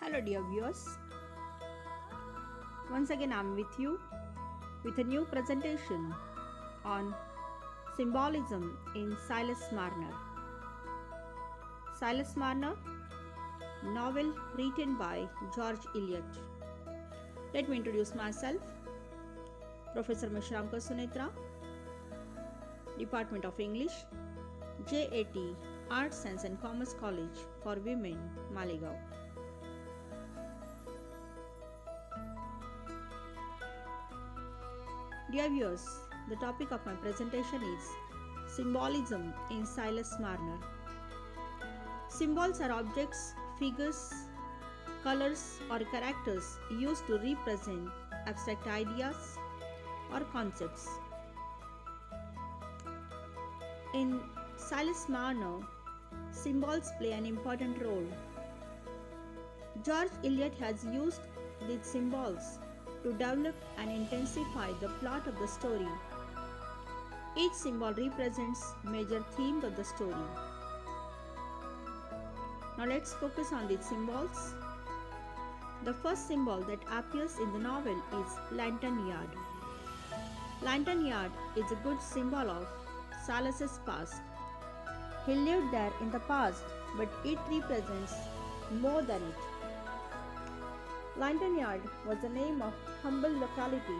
Hello dear viewers, once again I am with you with a new presentation on Symbolism in Silas Marner. Silas Marner, novel written by George Eliot. Let me introduce myself, Professor Mishramka Sunetra, Department of English, JAT, Arts, Science and Commerce College for Women, Maligaon. Dear viewers, the topic of my presentation is Symbolism in Silas Marner. Symbols are objects, figures, colors or characters used to represent abstract ideas or concepts. In Silas Marner, symbols play an important role. George Eliot has used these symbols to develop and intensify the plot of the story. Each symbol represents major themes of the story. Now let's focus on these symbols. The first symbol that appears in the novel is Lantan Yard. Lantan Yard is a good symbol of Silas's past. He lived there in the past, but it represents more than it. Lantan Yard was the name of humble locality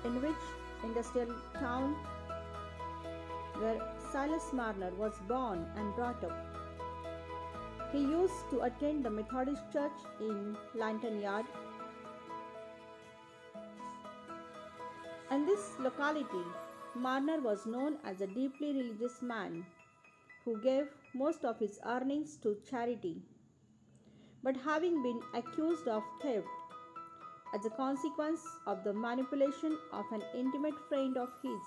in which industrial town where Silas Marner was born and brought up. He used to attend the Methodist church in Lantan Yard. In this locality, Marner was known as a deeply religious man who gave most of his earnings to charity. But having been accused of theft as a consequence of the manipulation of an intimate friend of his,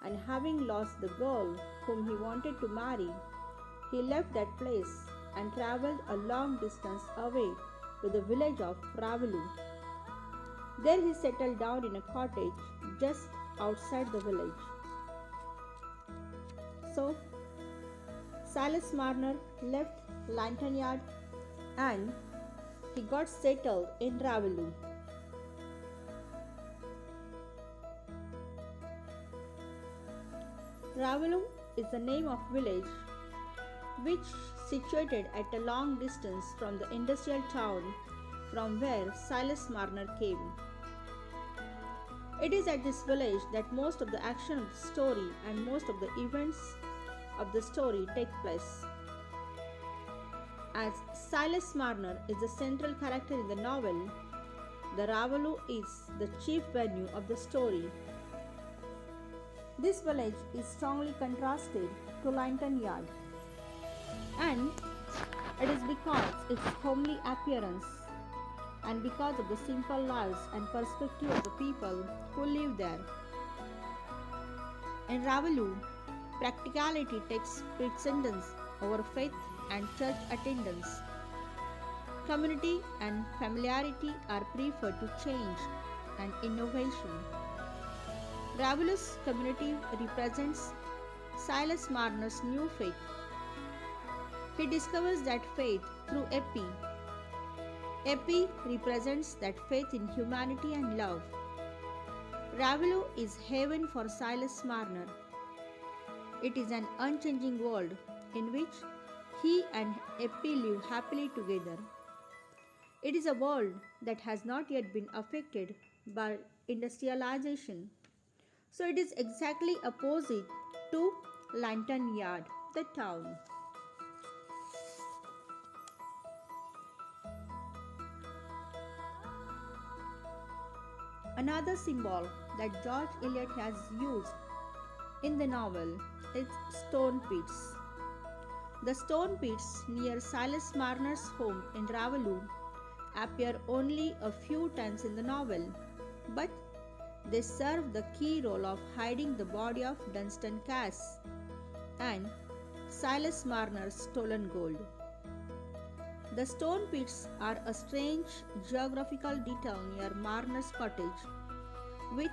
and having lost the girl whom he wanted to marry, he left that place and travelled a long distance away to the village of Ravalu. There he settled down in a cottage just outside the village. So, Silas Marner left Lantan Yard and he got settled in Ravalu. Ravalu is the name of village which situated at a long distance from the industrial town from where Silas Marner came. It is at this village that most of the action of the story and most of the events of the story take place. As Silas Marner is the central character in the novel, the Ravalu is the chief venue of the story. This village is strongly contrasted to Lantan Yard, and it is because its homely appearance and because of the simple lives and perspective of the people who live there. In Ravalu, practicality takes precedence over faith and church attendance. Community and familiarity are preferred to change and innovation. Ravalu's community represents Silas Marner's new faith. He discovers that faith through Epi. Epi represents that faith in humanity and love. Ravalu is heaven for Silas Marner. It is an unchanging world in which he and Epi live happily together. It is a world that has not yet been affected by industrialization. So it is exactly opposite to Lantan Yard, the town. Another symbol that George Eliot has used in the novel is stone pits. The stone pits near Silas Marner's home in Ravalu appear only a few times in the novel, but they serve the key role of hiding the body of Dunstan Cass and Silas Marner's stolen gold. The stone pits are a strange geographical detail near Marner's cottage, with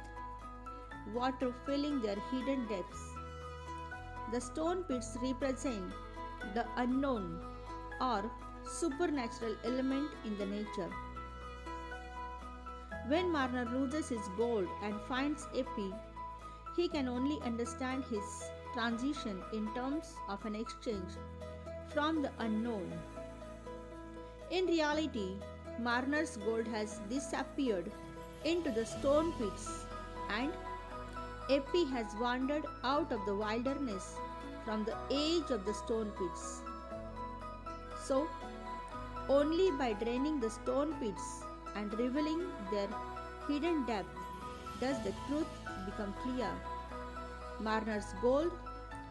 water filling their hidden depths. The stone pits represent the unknown or supernatural element in the nature. When Marner loses his gold and finds Epi, he can only understand his transition in terms of an exchange from the unknown. In reality, Marner's gold has disappeared into the stone pits and Epi has wandered out of the wilderness from the edge of the stone pits. So, only by draining the stone pits and revealing their hidden depth does the truth become clear. Marner's gold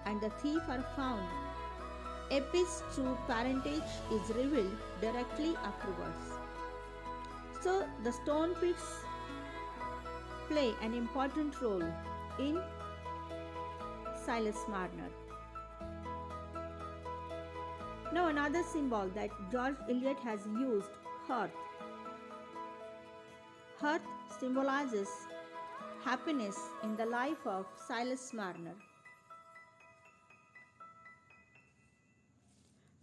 and the thief are found. Epi's true parentage is revealed directly afterwards. So, the stone pits play an important role in Silas Marner. Now, another symbol that George Eliot has used, hearth. Hearth symbolizes happiness in the life of Silas Marner.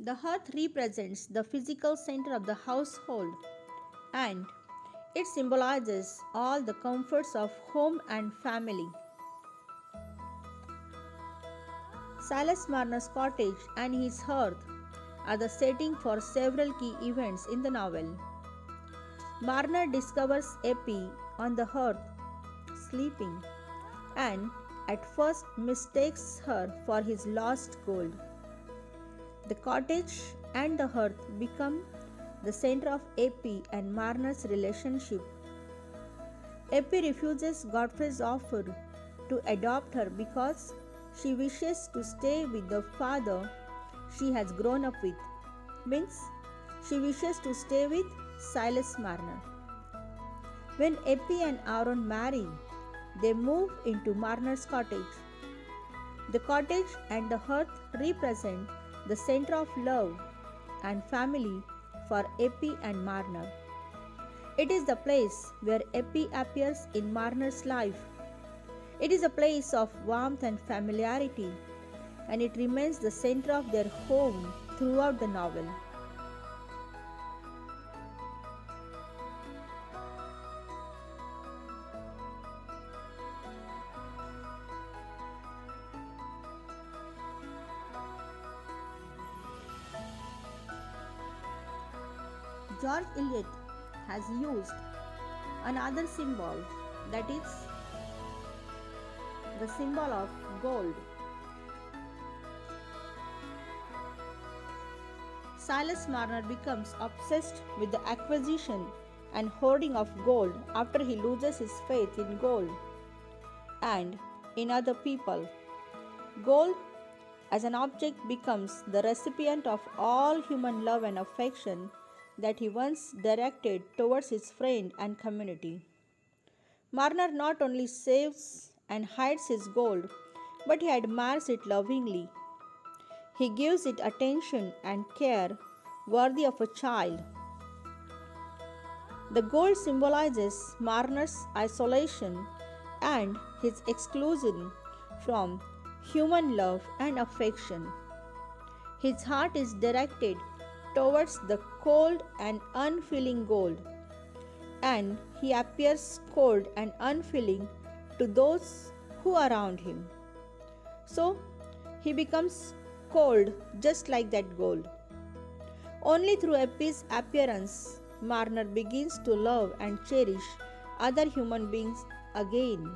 The hearth represents the physical center of the household and it symbolizes all the comforts of home and family. Silas Marner's cottage and his hearth are the setting for several key events in the novel. Marner discovers Epi on the hearth, sleeping, and at first mistakes her for his lost gold. The cottage and the hearth become the center of Epi and Marner's relationship. Epi refuses Godfrey's offer to adopt her because she wishes to stay with the father she has grown up with. Means she wishes to stay with Silas Marner. When Epi and Aaron marry, they move into Marner's cottage. The cottage and the hearth represent the center of love and family for Epi and Marner. It is the place where Epi appears in Marner's life. It is a place of warmth and familiarity, and it remains the center of their home throughout the novel. George Eliot has used another symbol, that is the symbol of gold. Silas Marner becomes obsessed with the acquisition and hoarding of gold after he loses his faith in gold and in other people. Gold as an object becomes the recipient of all human love and affection that he once directed towards his friend and community. Marner not only saves and hides his gold, but he admires it lovingly. He gives it attention and care worthy of a child. The gold symbolizes Marner's isolation and his exclusion from human love and affection. His heart is directed towards the cold and unfeeling gold, and he appears cold and unfeeling to those who are around him. So, he becomes cold just like that gold. Only through Epi's appearance, Marner begins to love and cherish other human beings again.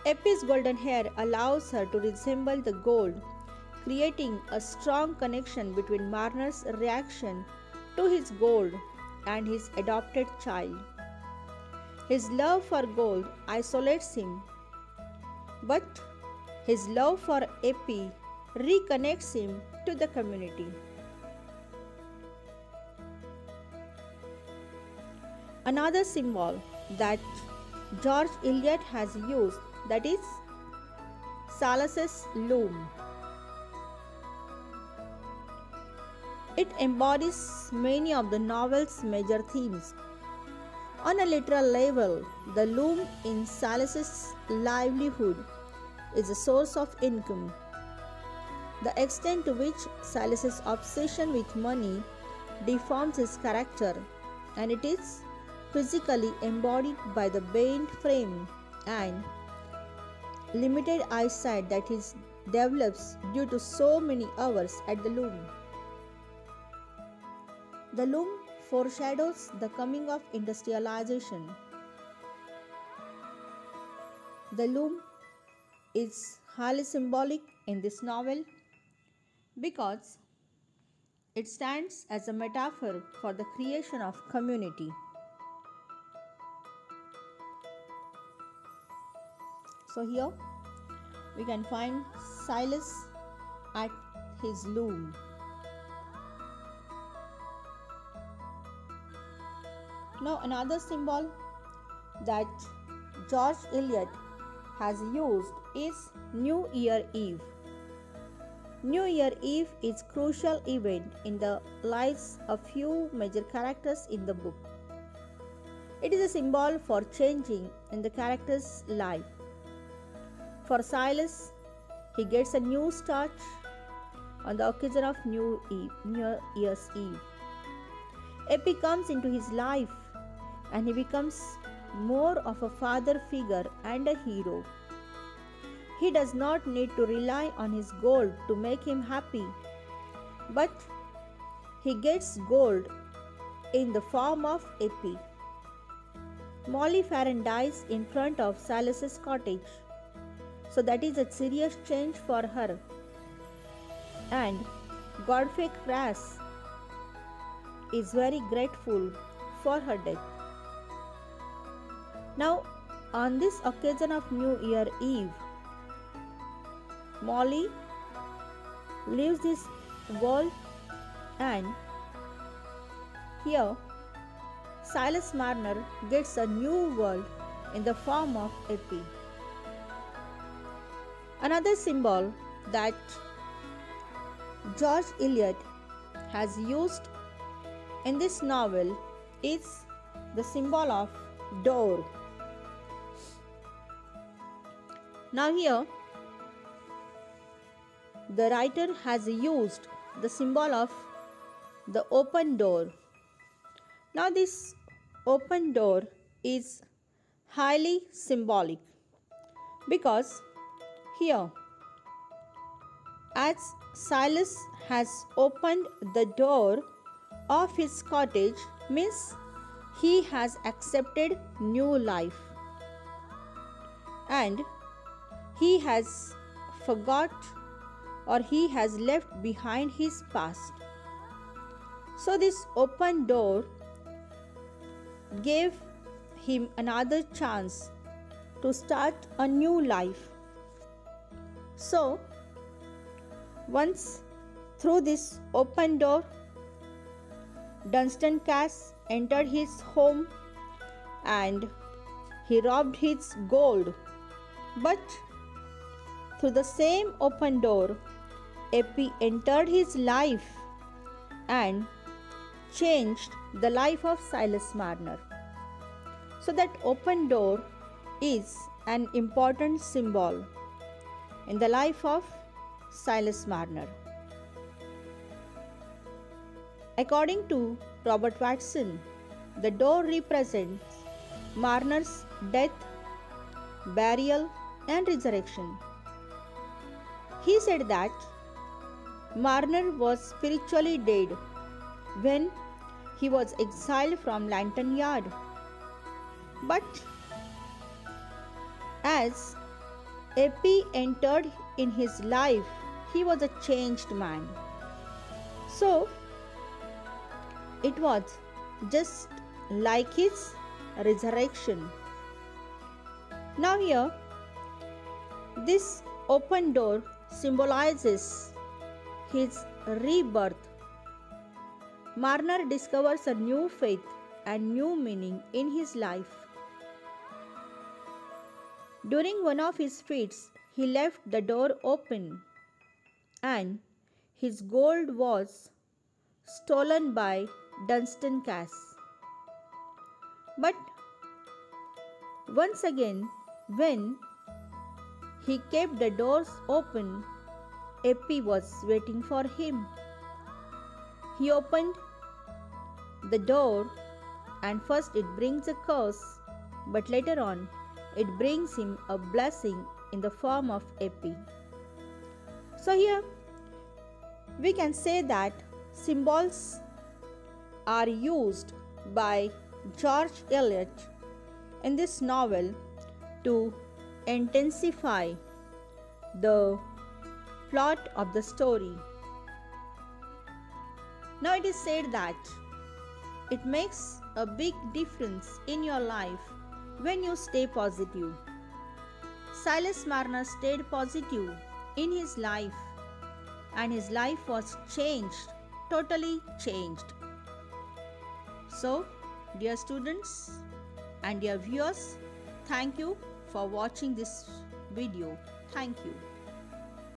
Epi's golden hair allows her to resemble the gold, creating a strong connection between Marner's reaction to his gold and his adopted child. His love for gold isolates him, but his love for Epi reconnects him to the community. Another symbol that George Eliot has used, that is Silas's loom. It embodies many of the novel's major themes. On a literal level, the loom in Silas's livelihood is a source of income. The extent to which Silas's obsession with money deforms his character, and it is physically embodied by the bent frame and limited eyesight that he develops due to so many hours at the loom. The loom foreshadows the coming of industrialization. The loom is highly symbolic in this novel because it stands as a metaphor for the creation of community. So here we can find Silas at his loom. Now another symbol that George Eliot has used is New Year Eve. New Year Eve is a crucial event in the lives of few major characters in the book. It is a symbol for changing in the character's life. For Silas, he gets a new start on the occasion of New Year's Eve. Epi comes into his life and he becomes more of a father figure and a hero. He does not need to rely on his gold to make him happy, but he gets gold in the form of Epi. Molly Farron dies in front of Silas's cottage, so that is a serious change for her. And Godfrey Crass is very grateful for her death. Now, on this occasion of New Year Eve, Molly leaves this world, and here Silas Marner gets a new world in the form of Epi. Another symbol that George Eliot has used in this novel is the symbol of door. Now here the writer has used the symbol of the open door. Now this open door is highly symbolic because here, as Silas has opened the door of his cottage, means he has accepted new life and he has forgot or he has left behind his past. So this open door gave him another chance to start a new life. So once through this open door, Dunstan Cass entered his home and he robbed his gold. But through the same open door, Epi entered his life and changed the life of Silas Marner. So that open door is an important symbol in the life of Silas Marner. According to Robert Watson, the door represents Marner's death, burial, and resurrection. He said that Marner was spiritually dead when he was exiled from Lantan Yard. But as Epi entered in his life, he was a changed man. So it was just like his resurrection. Now here, this open door symbolizes his rebirth. Marner discovers a new faith and new meaning in his life. During one of his feats, he left the door open and his gold was stolen by Dunstan Cass. But once again, when he kept the doors open, Epi was waiting for him. He opened the door, and first it brings a curse, but later on it brings him a blessing in the form of epi. So here we can say that symbols are used by George Eliot in this novel to intensify the plot of the story. Now it is said that it makes a big difference in your life when you stay positive. Silas Marner stayed positive in his life, and his life was changed, totally changed. So, dear students and dear viewers, thank you for watching this video. Thank you.